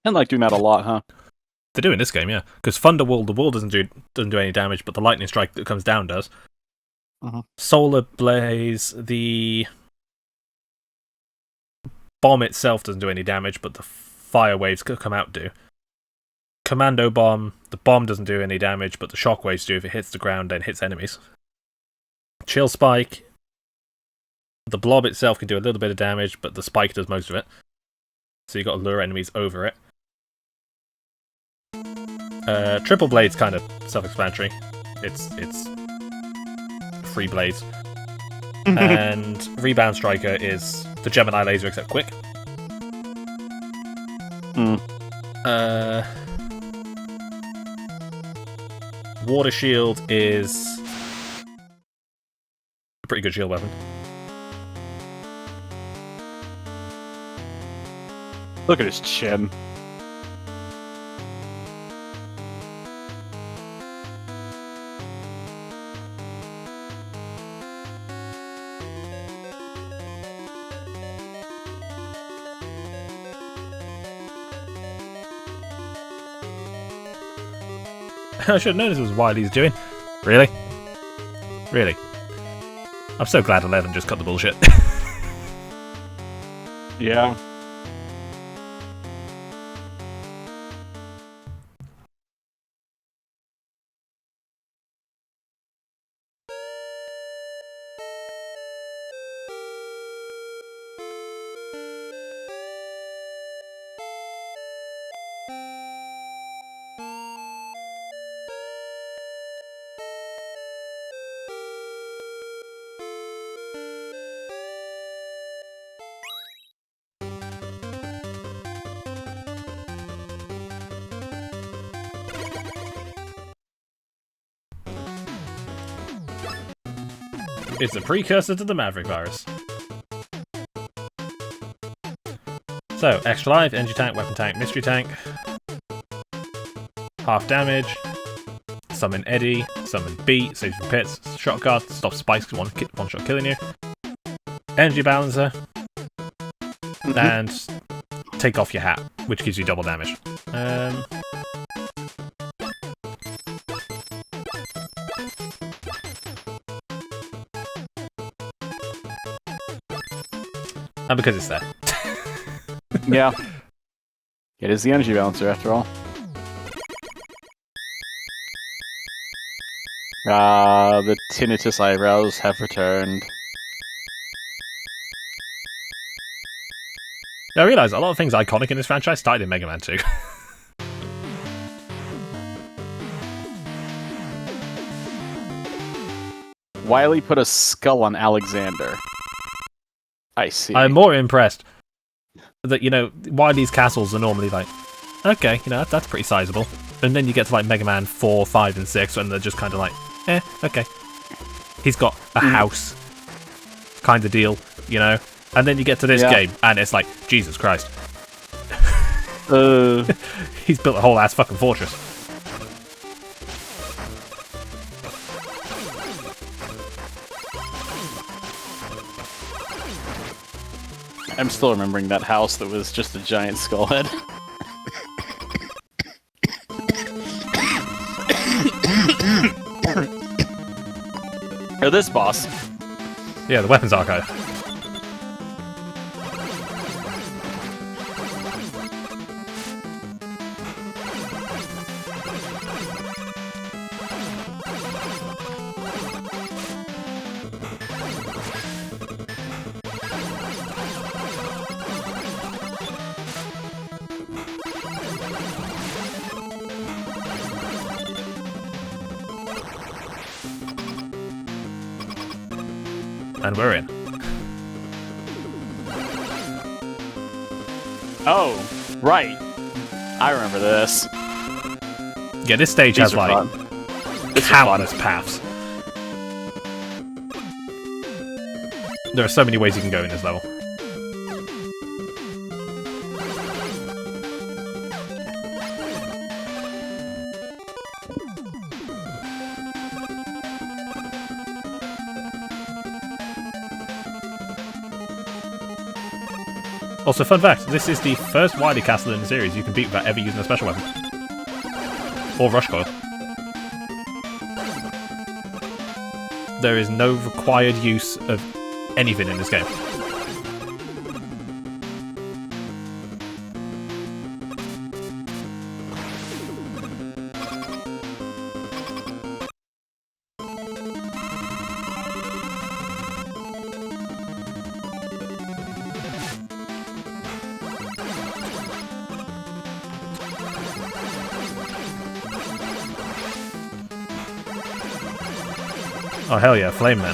And like doing that a lot, huh? They do in this game, yeah. Because Thunderwall, the wall doesn't do any damage, but the lightning strike that comes down does. Solar Blaze, the bomb itself doesn't do any damage, but the fire waves that come out do. Commando Bomb, the bomb doesn't do any damage, but the shockwaves do if it hits the ground and hits enemies. Chill Spike, the blob itself can do a little bit of damage, but the spike does most of it. So you got to lure enemies over it. Triple Blade's kind of self-explanatory. It's 3 blades. And Rebound Striker is the Gemini laser except quick. Water Shield is a pretty good shield weapon. Look at his chin. I should have known this was what he's doing. Really? Really? I'm so glad 11 just cut the bullshit. Yeah. It's a precursor to the Maverick virus. So, extra life, energy tank, weapon tank, mystery tank. Half damage. Summon Eddie, summon Beat, saves from pits, shotgun, stops spikes one shot killing you. Energy balancer. And take off your hat, which gives you double damage. And because it's there. Yeah. It is the energy balancer, after all. The tinnitus eyebrows have returned. I realise a lot of things iconic in this franchise started in Mega Man 2. Wily put a skull on Alexander. I see. I'm more impressed that, why these castles are normally like, okay, that's pretty sizable. And then you get to like Mega Man 4, 5, and 6, and they're just kind of like, okay. He's got a house kind of deal, And then you get to this game, and it's like, Jesus Christ. He's built a whole ass fucking fortress. I'm still remembering that house that was just a giant skull head. Or this boss. Yeah, the weapons archive. And we're in. Oh, right. I remember this. Yeah, this stage has like countless paths. There are so many ways you can go in this level. Also, fun fact, this is the first Wily Castle in the series you can beat without ever using a special weapon. Or Rush Coil. There is no required use of anything in this game. Oh hell yeah, Flame Man.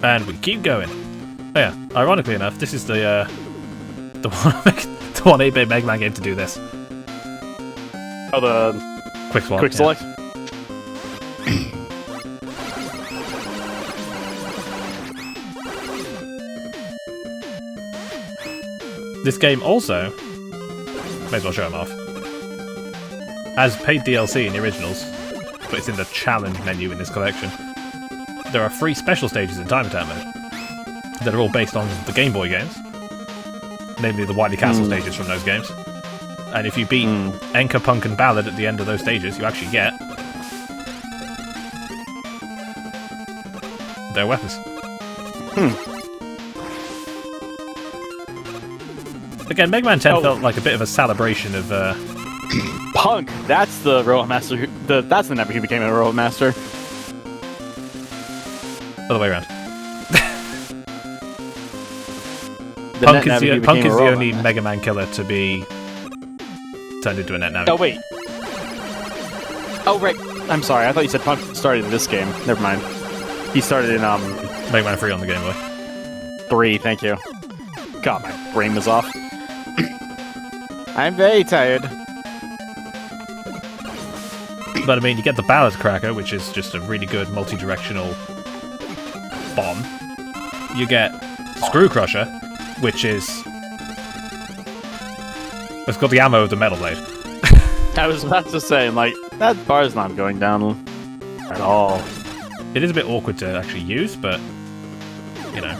And we keep going. Oh yeah, ironically enough, this is the one the 8-bit Mega Man game to do this. Oh, the Quick swap. quick select. This game also, may as well show him off, has paid DLC in the originals, but it's in the challenge menu in this collection. There are 3 special stages in Time Attack mode that are all based on the Game Boy games, namely the Wily Castle stages from those games. And if you beat Enka, Punk and Ballad at the end of those stages, you actually get their weapons. Again, Mega Man 10 felt like a bit of a celebration of Punk. That's the Robot Master. That's the Nebby who became a Robot Master. other way around. The Punk Net is Navi who the, Punk became is a the Robot only Master. Mega Man killer to be turned into a Net Navi. Oh wait. Oh right. I'm sorry. I thought you said Punk started in this game. Never mind. He started in Mega Man 3 on the Game Boy. 3. Thank you. God, my brain was off. I'm very tired. But I mean, you get the Ballad Cracker, which is just a really good multi-directional bomb. You get Screw Crusher, which is... it's got the ammo of the Metal Blade. I was about to say, like, that bar's not going down at all. It is a bit awkward to actually use, but, you know.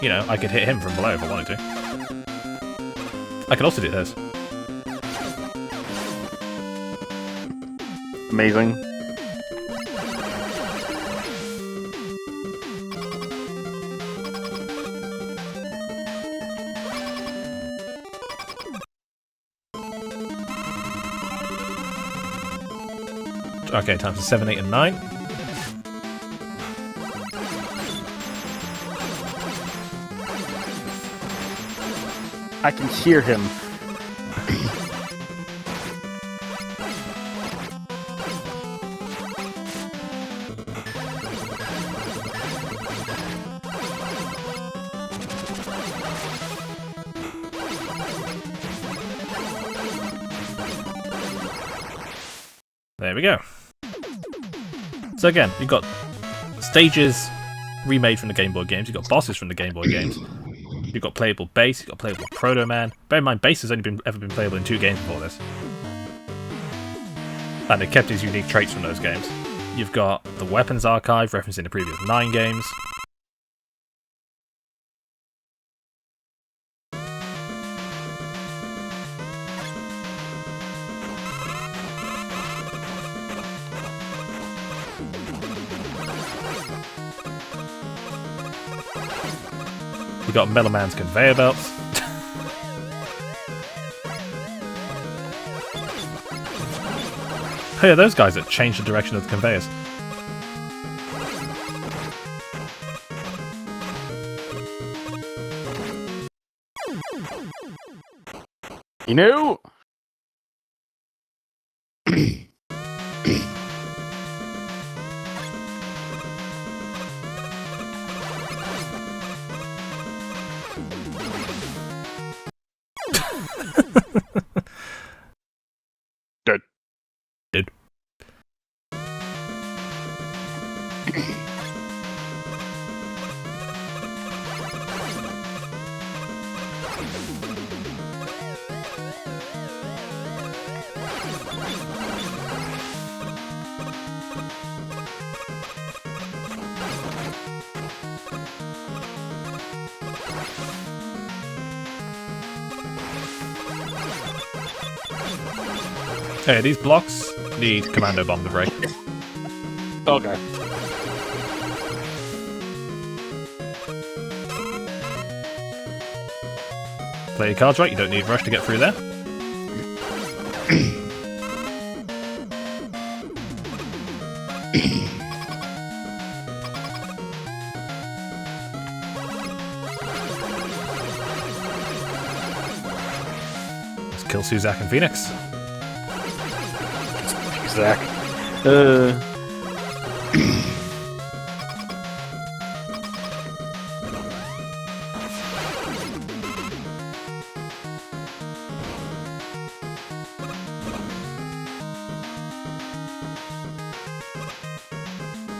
You know, I could hit him from below if I wanted to. I could also do this. Amazing. Okay, time for 7, 8, and 9. I can hear him. There we go. So again, you've got stages remade from the Game Boy games, you've got bosses from the Game Boy games, you've got playable bass, you've got playable Proto Man. Bear in mind, bass has only ever been playable in 2 games before this. And they kept his unique traits from those games. You've got the weapons archive referencing the previous 9 games. You've got Metal Man's conveyor belts. Oh yeah, those guys that change the direction of the conveyors. You know? Good. Dude. Hey, these blocks need Commando Bomb to break. Okay. Play your cards right, you don't need Rush to get through there. Let's kill Suzak and Phoenix. Zach.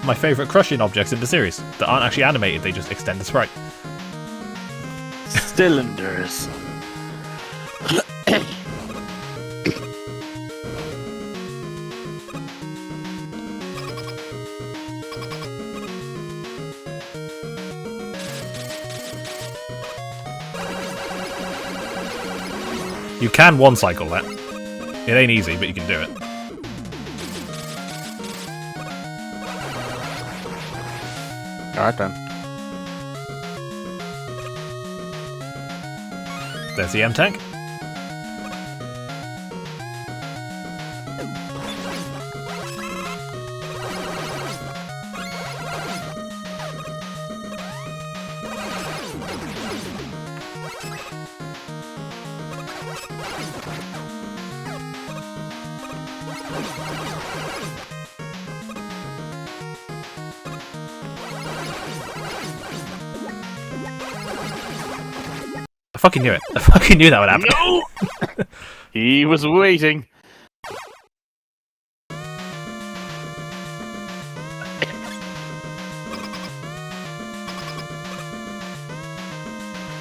My favourite crushing objects in the series that aren't actually animated, they just extend the sprite. Cylinders. You can one cycle that. It ain't easy, but you can do it. Alright then. There's the M-Tank. I fucking knew it. I fucking knew that would happen. No! He was waiting.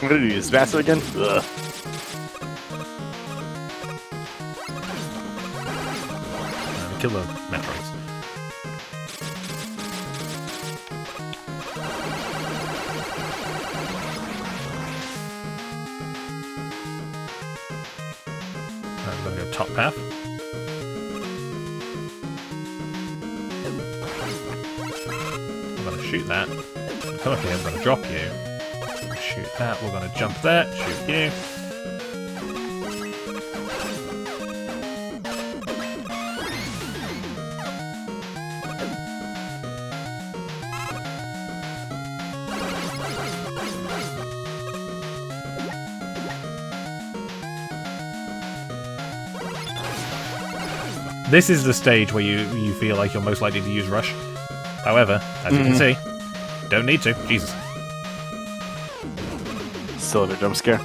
I'm gonna do this faster again. Ugh. Kill the Metroids. I'm gonna go top path. I'm gonna shoot that. Come up here, I'm gonna drop you. Shoot that, we're gonna jump there, shoot you. This is the stage where you feel like you're most likely to use Rush. However, as you can see, don't need to. Jesus. Still a jump scare.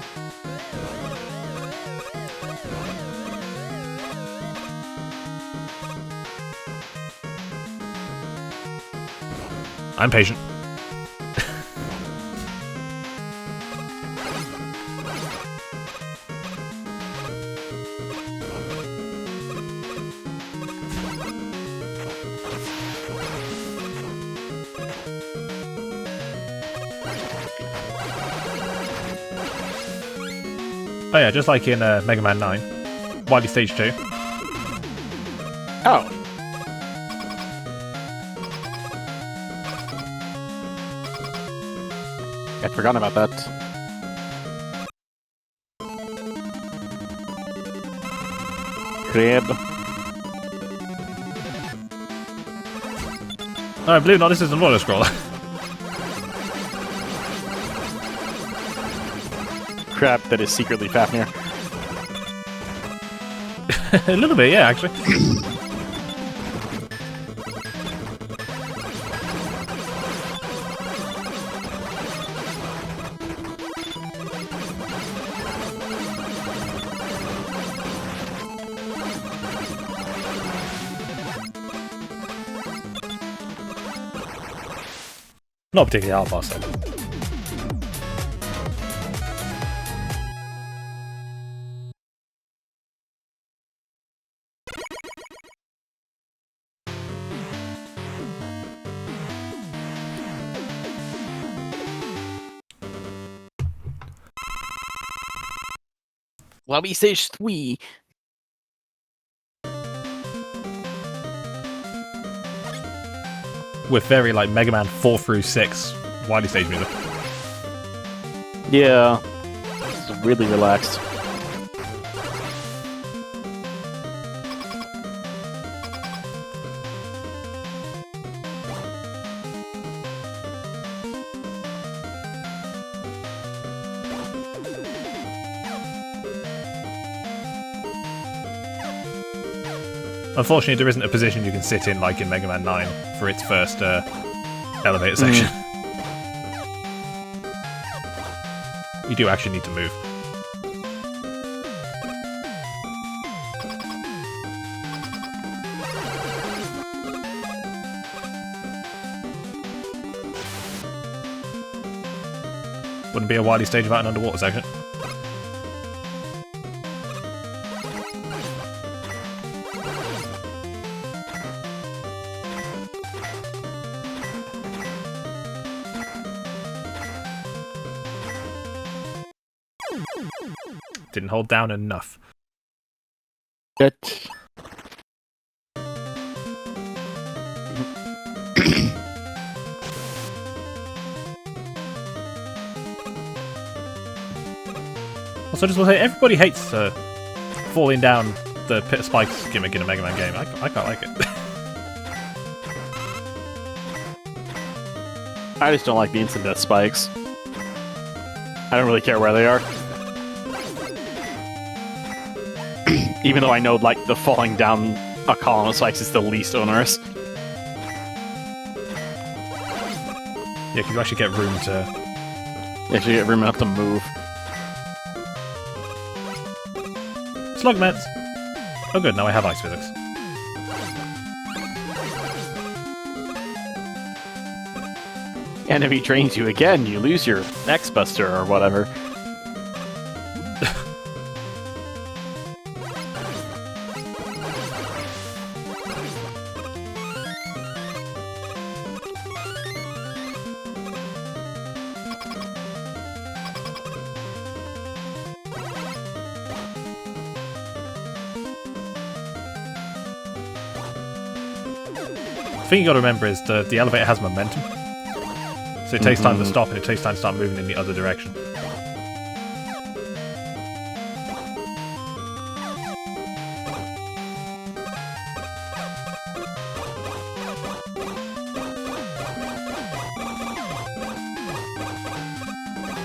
I'm patient. Oh yeah, just like in Megaman 9, Wily Stage 2. Oh. I'd forgotten about that. Crib. Alright, Blue, no, this is an auto-scroller. Crap that is secretly Fafnir. A little bit, yeah, actually. Not particularly hard boss, though. Lobby stage 3. With very like Mega Man 4 through 6 wily stage music. Yeah. It's really relaxed. Unfortunately, there isn't a position you can sit in like in Mega Man 9 for its first elevator section. You do actually need to move. Wouldn't be a wily stage without an underwater section. Didn't hold down enough. Good. Also, just want to say, everybody hates falling down the pit of spikes gimmick in a Mega Man game. I quite like it. I just don't like the instant death spikes. I don't really care where they are. Even though I know, like, the falling down a column of spikes is the least onerous. Yeah, because you actually get room to... You actually get room enough to move. Slug meds! Oh good, now I have ice physics. Enemy drains you again, you lose your X-Buster or whatever. The thing you gotta remember is the elevator has momentum. So it takes time to stop and it takes time to start moving in the other direction.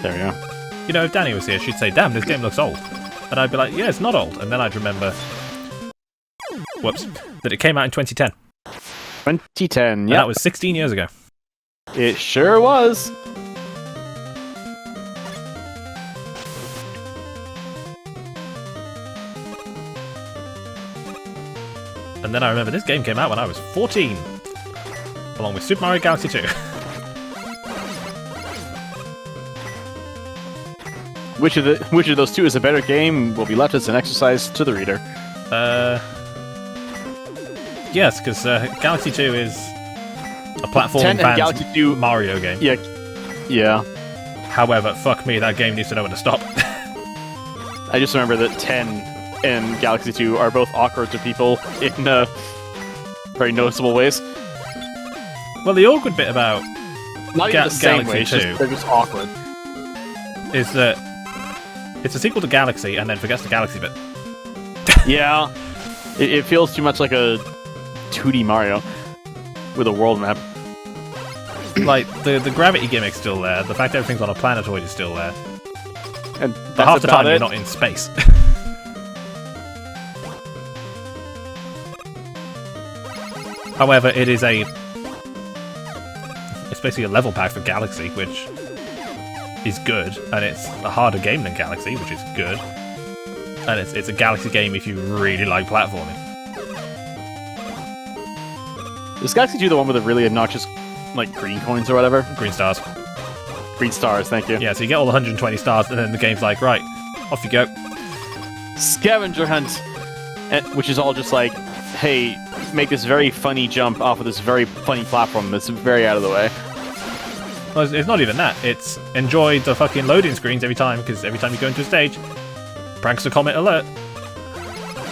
There we go. You know, if Danny was here, she'd say, damn, this game looks old. And I'd be like, yeah, it's not old. And then I'd remember, whoops, that it came out in 2010. 2010, yeah. That was 16 years ago. It sure was. And then I remember this game came out when I was 14, along with Super Mario Galaxy 2. Which of those two is a better game will be left as an exercise to the reader. Yes, because Galaxy 2 is a platform 10 and Galaxy 2 Mario game. Yeah. Yeah. However, fuck me, that game needs to know when to stop. I just remember that 10 and Galaxy 2 are both awkward to people in very noticeable ways. Well, the awkward bit about Not even the same Galaxy way, it's 2 just, they're just awkward. is that it's a sequel to Galaxy and then forgets the Galaxy bit. Yeah. It feels too much like a 2D Mario with a world map. Like, the gravity gimmick's still there, the fact that everything's on a planetoid is still there. And But half the time it. you're not in space. However, it's basically a level pack for Galaxy, which is good, and it's a harder game than Galaxy, which is good. And it's a Galaxy game if you really like platforming. Is Galaxy 2 the one with the really obnoxious, like, green coins or whatever? Green stars. Green stars, thank you. Yeah, so you get all the 120 stars, and then the game's like, right, off you go. Scavenger hunt, which is all just like, hey, make this very funny jump off of this very funny platform that's very out of the way. Well, it's not even that. It's enjoy the fucking loading screens every time, because every time you go into a stage, Prankster Comet alert.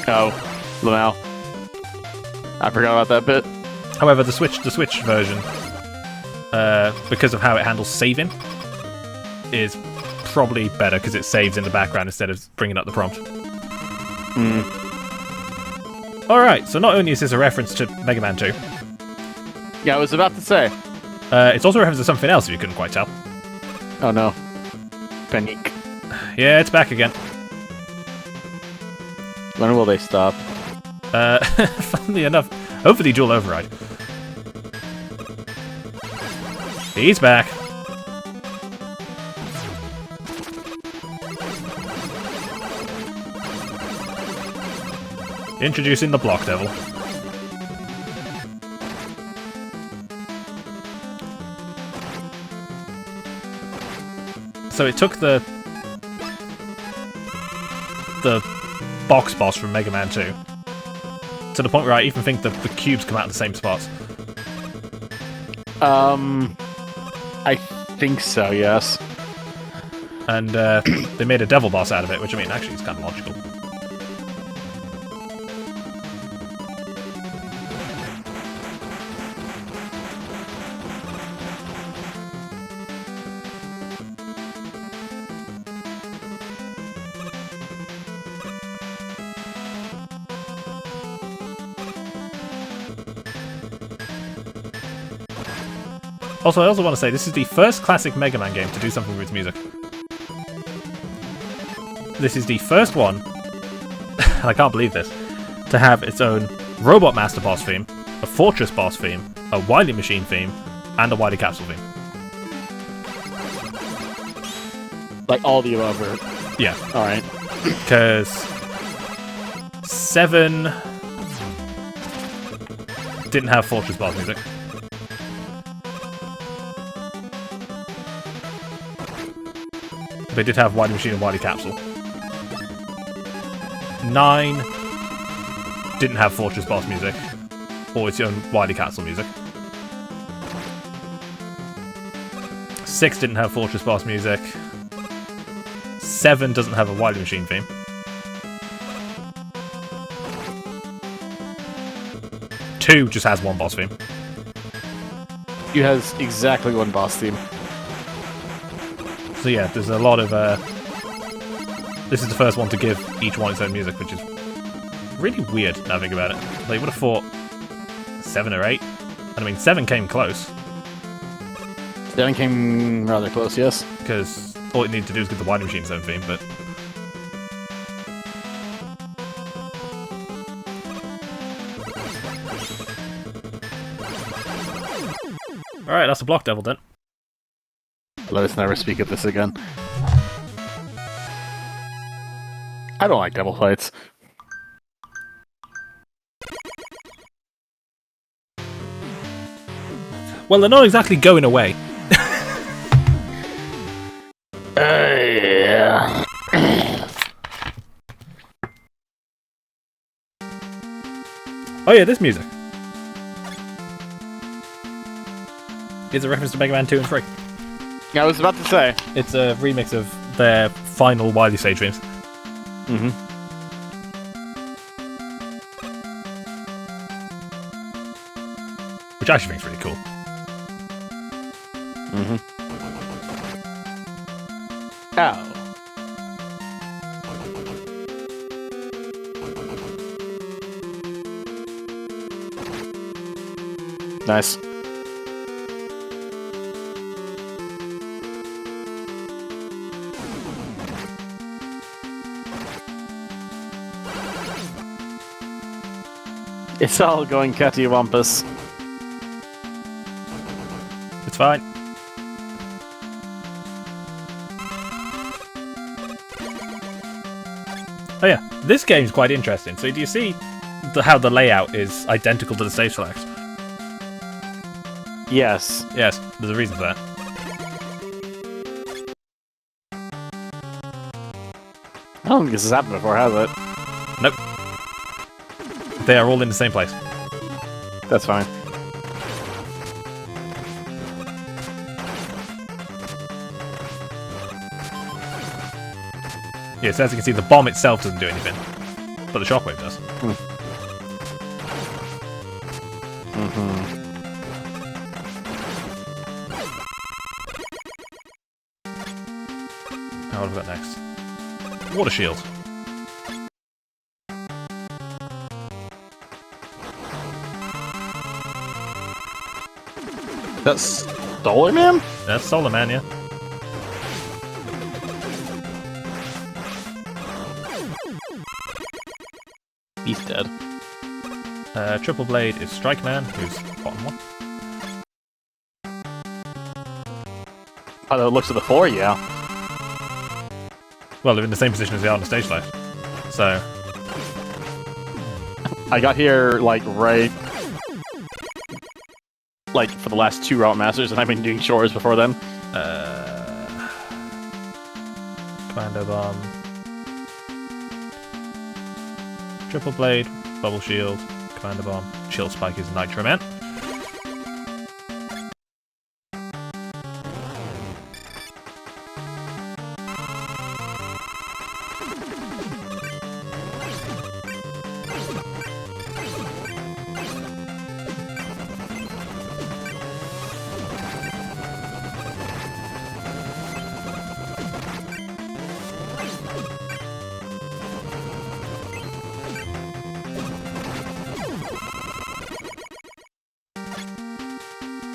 Oh, Lamau. I forgot about that bit. However, the Switch version, because of how it handles saving, is probably better because it saves in the background instead of bringing up the prompt. Alright, so not only is this a reference to Mega Man 2, Yeah, I was about to say. it's also a reference to something else if you couldn't quite tell. Oh no. Panique. Yeah, it's back again. When will they stop? Funnily enough, hopefully dual override. He's back. Introducing the Block Devil. So it took the box boss from Mega Man 2 to the point where I even think the cubes come out of the same spots. I think so, yes. And they made a devil boss out of it, which I mean, actually, is kind of logical. Also, I also want to say, this is the first classic Mega Man game to do something with its music. This is the first one, and I can't believe this, to have its own Robot Master Boss theme, a Fortress Boss theme, a Wily Machine theme, and a Wily Capsule theme. Like all the above, or... Yeah. Alright. Because 7 didn't have Fortress Boss music. They did have Wily Machine and Wily Capsule. 9 didn't have Fortress Boss music, or its own Wily Capsule music. 6 didn't have Fortress Boss music. 7 doesn't have a Wily Machine theme. 2 just has one boss theme. You has exactly one boss theme. So yeah, there's a lot of... This is the first one to give each one its own music, which is really weird now I think about it. They would have thought 7 or 8. And I mean, 7 came close. 7 came rather close, yes. Because all it needed to do is give the Wily Machine its own theme, but... Alright, that's a Block Devil then. Let us never speak of this again. I don't like devil fights. Well, they're not exactly going away. Yeah. Oh yeah, this music. It's a reference to Mega Man 2 and 3. Yeah, I was about to say. It's a remix of their final Wily stage themes. Mm-hmm. Which I actually think is really cool. Mm-hmm. Ow. Nice. It's all going cattywampus. It's fine. Oh yeah, this game's quite interesting. So do you see how the layout is identical to the stage selects? Yes. Yes, there's a reason for that. I don't think this has happened before, has it? Nope. They are all in the same place. That's fine. Yeah, so as you can see, the bomb itself doesn't do anything, but the shockwave does. Now what have we got next? Water shield. That's Solar Man? That's Solar Man, yeah. He's dead. Triple Blade is Strike Man, who's bottom one. By the looks of the floor, yeah. Well, they're in the same position as they are on the stage light. So, I got here, like, right... like, for the last 2 Route Masters, and I've been doing chores before then. Commando Bomb. Triple Blade, Bubble Shield, Commando Bomb, Chill Spike is Nitro Man.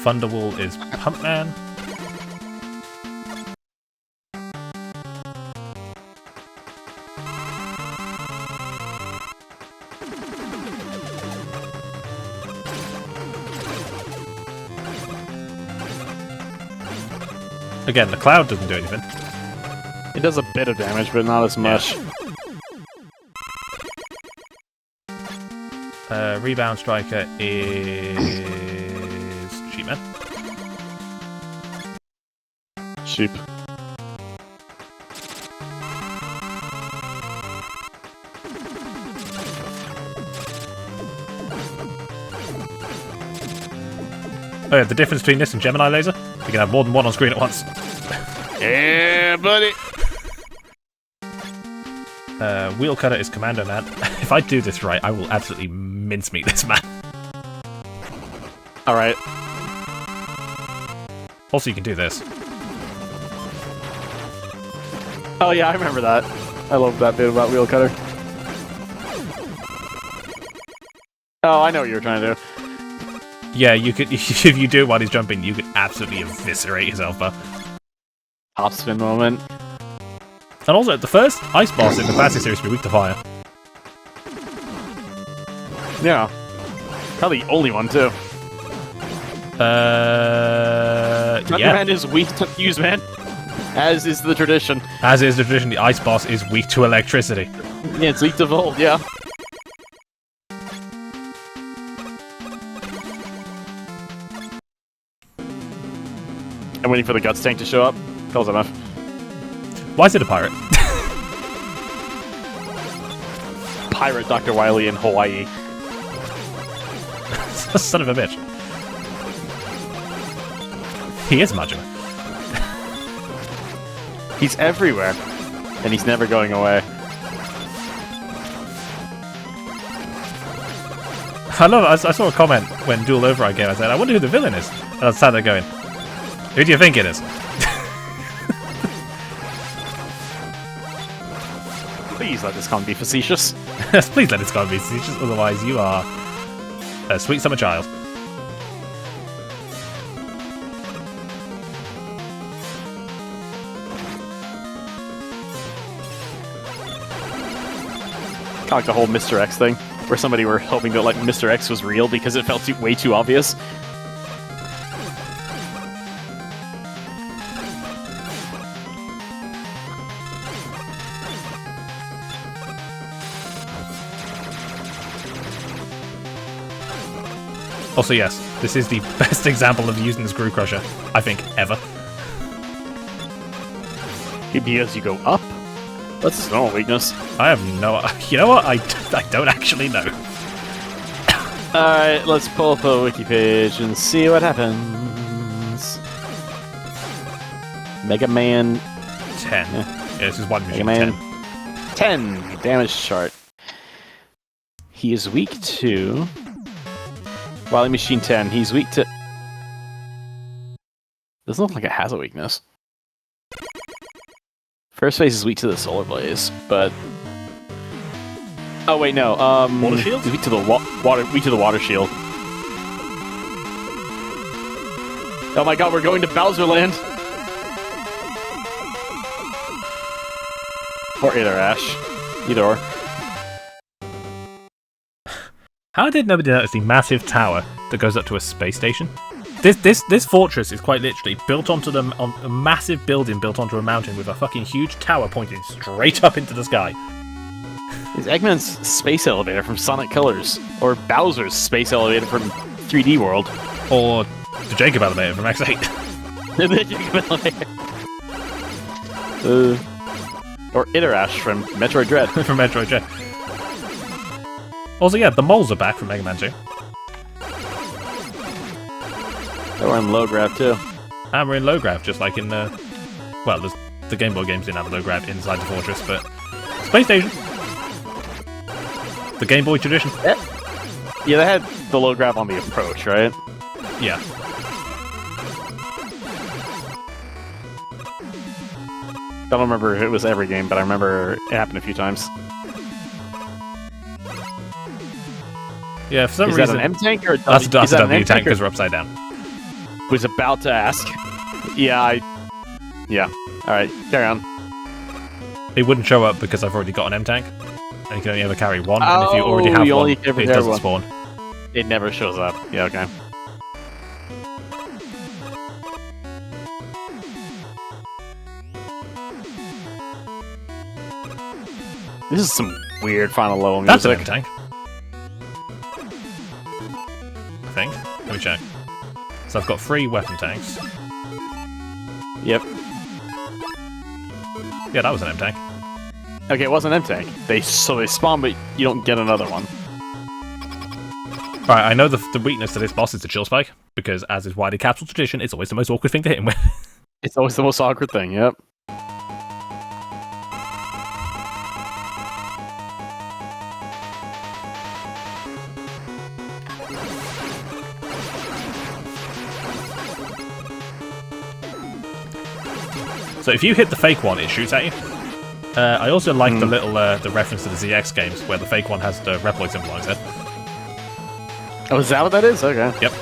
Thunderwall is Pump Man. Again, the cloud doesn't do anything. It does a bit of damage, but not as much. Rebound Striker is Sheep Man. Sheep. Oh yeah, the difference between this and Gemini Laser? You can have more than one on screen at once. Yeah, buddy! Wheel Cutter is Commando Man. If I do this right, I will absolutely mincemeat this man. Alright. Also, you can do this. Oh yeah, I remember that. I love that bit about Wheel Cutter. Oh, I know what you were trying to do. Yeah, you could. If you do it while he's jumping, you could absolutely eviscerate his Elfa. Top spin moment. And also, the first ice boss in the classic series will be weak to fire. Yeah. Probably the only one, too. Yeah. Man is weak to fuse, man. As is the tradition. As is the tradition, the ice boss is weak to electricity. Yeah, it's weak to volt, yeah. I'm waiting for the Guts tank to show up. Close enough. Why is it a pirate? Pirate Dr. Wily in Hawaii. Son of a bitch. He is Majima. He's everywhere. And he's never going away. I love it. I saw a comment when Duel Override came. I said, I wonder who the villain is. And I was sat there going, who do you think it is? Please let this con be facetious. Please let this con be facetious, otherwise you are a sweet summer child. Kind of like the whole Mr. X thing, where somebody were hoping that like Mr. X was real because it felt way too obvious. Also, yes, this is the best example of using the Screw Crusher, I think, ever. Maybe as you go up? That's his normal weakness. I have no... You know what? I don't actually know. Alright, let's pull up a wiki page and see what happens. Megaman 10. Yeah. Yeah, this is one Megaman 10 damage chart. He is weak to Wily Machine 10. He's weak to. Doesn't look like it has a weakness. First phase is weak to the Solar Blaze, but. Oh wait, no. Water shield? He's weak to the water shield. Oh my god, we're going to Bowser Land. Or Either Ash. Either or. How did nobody notice the massive tower that goes up to a space station? This fortress is quite literally built onto on a massive building built onto a mountain with a fucking huge tower pointing straight up into the sky. Is Eggman's space elevator from Sonic Colors, or Bowser's space elevator from 3D World, or the Jacob elevator from X8. The Jacob elevator. Or Either Ash from Metroid Dread. From Metroid Dread. Also, yeah, the moles are back from Mega Man 2. They were in low grab too. And we're in low grav, just like in the Game Boy games didn't have a low grav inside the fortress, but Space Station. The Game Boy tradition. Yeah, they had the low grab on the approach, right? Yeah. I don't remember if it was every game, but I remember it happened a few times. Yeah, for some is reason. That an M tank or a that's a W tank or because we're upside down. was about to ask. Yeah, Yeah. Alright, carry on. It wouldn't show up because I've already got an M tank. And you can only ever carry one, and if you already have one, it doesn't spawn. It never shows up. Yeah, okay. This is some weird final level music. That's an M tank. I think. Let me check. So I've got 3 weapon tanks. Yep. Yeah, that was an M tank. Okay, it was an M tank. They spawn, but you don't get another one. Right, I know the weakness to this boss is the chill spike, because as is widely capsule tradition, it's always the most awkward thing to hit him with. It's always the most awkward thing, yep. So if you hit the fake one, it shoots at you. I also like the little the reference to the ZX games, where the fake one has the Reploid symbol on its head. Oh, is that what that is? Okay. Yep.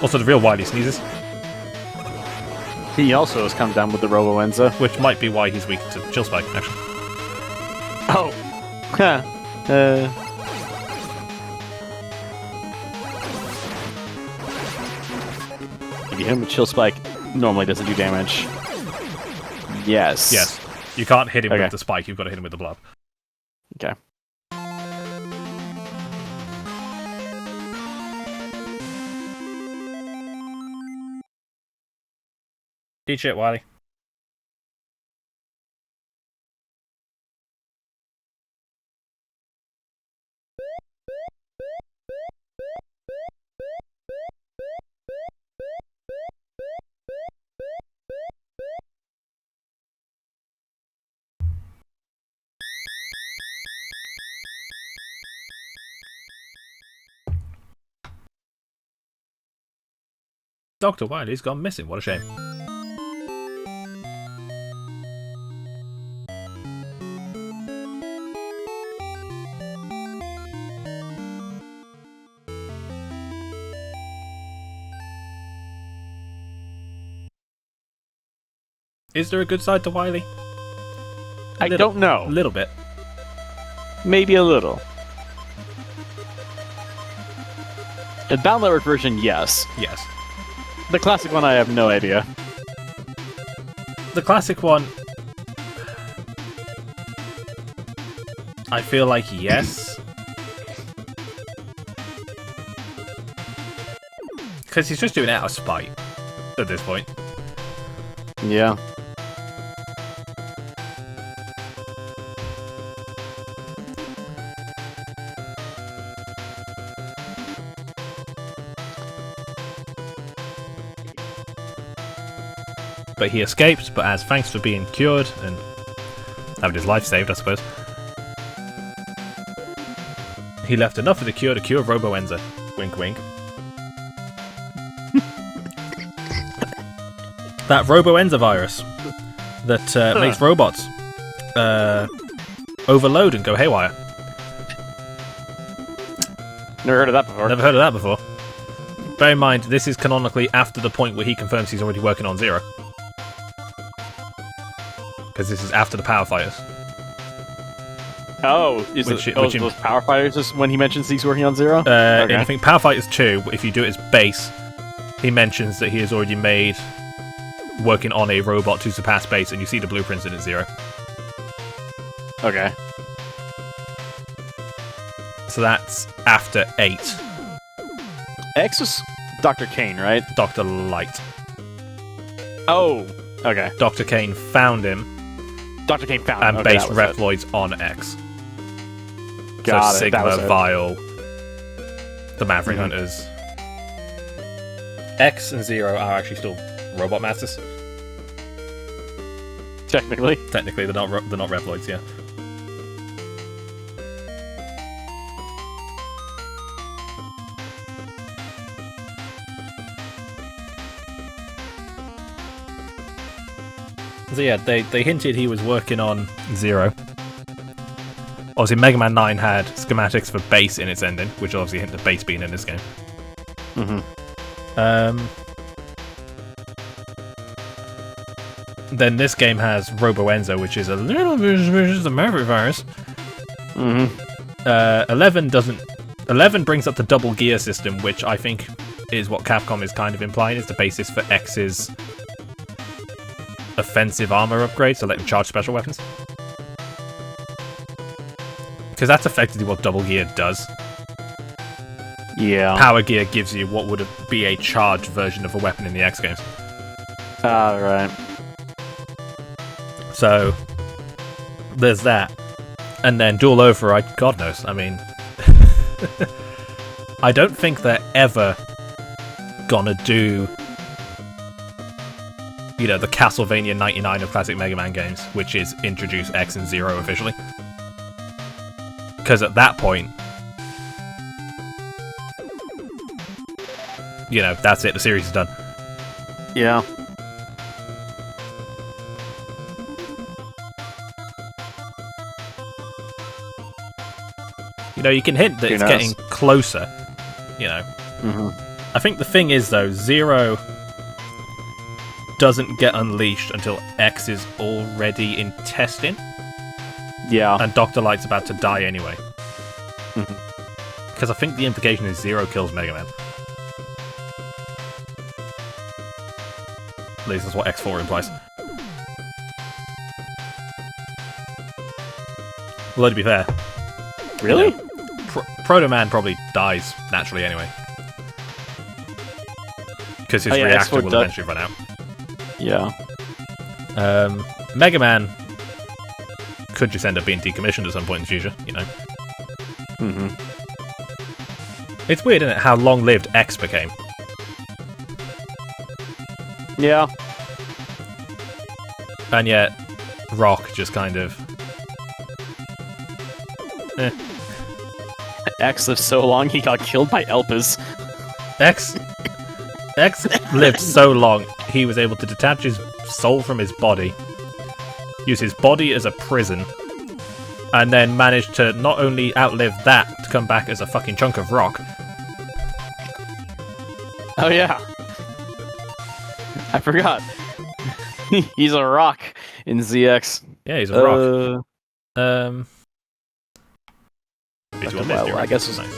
Also, the real Wily sneezes. He also has come down with the Robo-Enza. Which might be why he's weak to Chill Spike, actually. Oh! Huh. If you hit him with Chill Spike, normally doesn't do damage. Yes. Yes. You can't hit him with the spike, you've got to hit him with the blob. Okay. Eat shit, Wily. Dr. Wily's gone missing, what a shame. Is there a good side to Wily? I don't know. A little bit. Maybe a little. The Battle Network version, yes. Yes. The classic one, I have no idea. The classic one... I feel like yes. Because he's just doing it out of spite at this point. Yeah. But he escaped, but as thanks for being cured and having his life saved, I suppose, he left enough of the cure to cure Robo-Enza. Wink, wink. That Robo-Enza virus that makes robots overload and go haywire. Never heard of that before. Never heard of that before. Bear in mind, this is canonically after the point where he confirms he's already working on Zero. Because this is after the Power Fighters. Oh, those Power Fighters is when he mentions he's working on Zero? Okay. I think Power Fighters 2, if you do it as base, he mentions that he has already made working on a robot to surpass base, and you see the blueprints in it Zero. Okay. So that's after 8. X was Dr. Kane, right? Dr. Light. Oh, okay. Dr. Kane found him. Dr. Kane found him. And okay, based Reploids on X. Got so it. Sigma, Vile, the Maverick Hunters. X and Zero are actually still Robot Masters. Technically, they're not Reploids, yeah. So yeah, they hinted he was working on Zero. Obviously, Mega Man 9 had schematics for base in its ending, which obviously hint at base being in this game. Then this game has Robo-Enza, which is a little bit of the Maverick virus. 11 brings up the double gear system, which I think is what Capcom is kind of implying is the basis for X's offensive armor upgrade, so let him charge special weapons. Because that's effectively what double gear does. Yeah. Power gear gives you what would be a charged version of a weapon in the X games. Right. So there's that. And then dual override, God knows. I mean, I don't think they're ever gonna do, you know, the Castlevania 99 of classic Mega Man games, which is introduce X and Zero officially. Because at that point, you know, that's it, the series is done. Yeah. You know, you can hint that it's getting closer, you know. I think the thing is, though, Zero doesn't get unleashed until X is already in testing. Yeah. And Dr. Light's about to die anyway. Because I think the implication is Zero kills Mega Man. At least that's what X4 implies. Although, to be fair... Really? You know, Proto Man probably dies naturally anyway. Because his reactor will eventually run out. Yeah. Mega Man could just end up being decommissioned at some point in the future, you know. It's weird, isn't it, how long-lived X became? Yeah. And yet, Rock just kind of... X lived so long, he got killed by Elpas. X lived so long, he was able to detach his soul from his body, use his body as a prison, and then managed to not only outlive that, to come back as a fucking chunk of rock. Oh yeah. I forgot. He's a rock in ZX. Yeah, he's a rock. I guess it's nice.